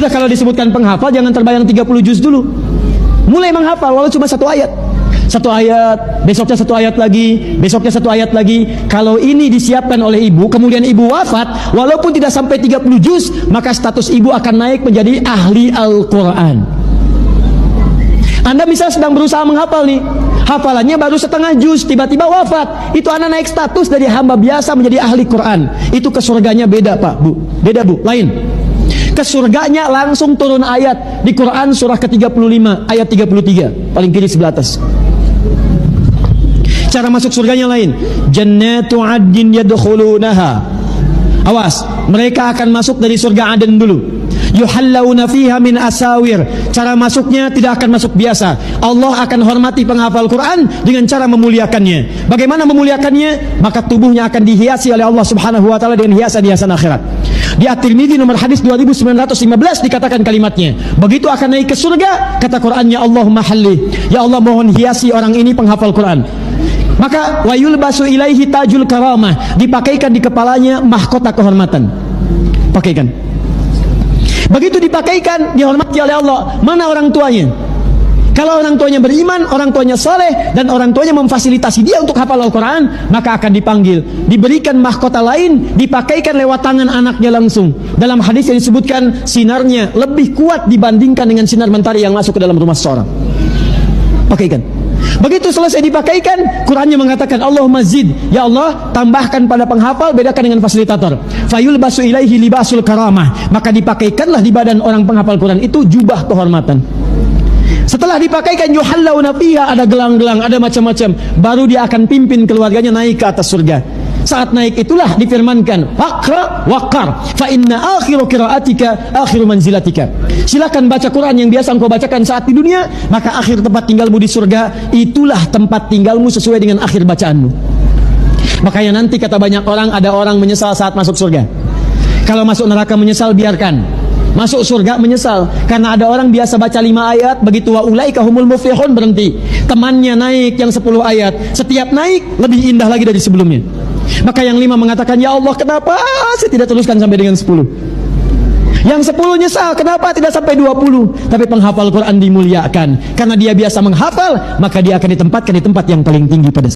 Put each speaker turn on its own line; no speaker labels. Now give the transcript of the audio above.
Sudah kalau disebutkan penghafal, jangan terbayang 30 juz dulu. Mulai menghafal walau cuma satu ayat. Satu ayat, besoknya satu ayat lagi, besoknya satu ayat lagi. Kalau ini disiapkan oleh ibu, kemudian ibu wafat, walaupun tidak sampai 30 juz, maka status ibu akan naik menjadi ahli Al-Quran. Anda misal sedang berusaha menghafal nih, hafalannya baru setengah juz, tiba-tiba wafat. Itu Anda naik status dari hamba biasa menjadi ahli Quran. Itu ke surganya beda Pak, Bu. Beda Bu, lain. Ke surganya langsung turun ayat di Quran surah ke-35 ayat 33 paling kiri sebelah atas. Cara masuk surganya lain. Jannatu 'adnin yadkhulunaha. Awas, mereka akan masuk dari surga Aden dulu. Yuhallawna fiha min asawir. Cara masuknya tidak akan masuk biasa. Allah akan hormati penghafal Quran dengan cara memuliakannya. Bagaimana memuliakannya? Maka tubuhnya akan dihiasi oleh Allah Subhanahu wa taala dengan hiasan-hiasan akhirat. Di At-Tirmidzi nomor hadis 2915 dikatakan kalimatnya. Begitu akan naik ke surga, kata Qurannya, Allahumma halli. Ya Allah, mohon hiasi orang ini penghafal Quran. Maka wayul basu ilaihi tajul karamah, dipakaikan di kepalanya mahkota kehormatan. Pakaikan. Begitu dipakaikan, dihormati oleh Allah. Mana orang tuanya? Kalau orang tuanya beriman, orang tuanya soleh, dan orang tuanya memfasilitasi dia untuk hafal Al-Quran, maka akan dipanggil, diberikan mahkota lain, dipakaikan lewat tangan anaknya langsung. Dalam hadis yang disebutkan, sinarnya lebih kuat dibandingkan dengan sinar mentari yang masuk ke dalam rumah seseorang. Pakaikan. Begitu selesai dipakaikan, Qurannya mengatakan, Allahumma zid, ya Allah, tambahkan pada penghafal, bedakan dengan fasilitator. Fayul basu ilaihi libasul karamah, maka dipakaikanlah di badan orang penghafal Quran itu jubah kehormatan. Setelah dipakaikan yuhallawna fiha, ada gelang-gelang, ada macam-macam, baru dia akan pimpin keluarganya naik ke atas surga. Saat naik itulah difirmankan, faqra waqar, fa inna akhiru qiraatika akhiru manzilatika. Silakan baca Quran yang biasa engkau bacakan saat di dunia, maka akhir tempat tinggalmu di surga itulah tempat tinggalmu sesuai dengan akhir bacaanmu. Makanya nanti kata banyak orang, ada orang menyesal saat masuk surga. Kalau masuk neraka menyesal, biarkan. Masuk surga menyesal karena ada orang biasa baca 5 ayat, begitu wa ulaika humul muflihun berhenti. Temannya naik yang 10 ayat, setiap naik lebih indah lagi dari sebelumnya. Maka yang 5 mengatakan, ya Allah, kenapa saya tidak teruskan sampai dengan 10? Yang 10 nyesal, kenapa tidak sampai 20? Tapi penghafal Quran dimuliakan karena dia biasa menghafal, maka dia akan ditempatkan di tempat yang paling tinggi pada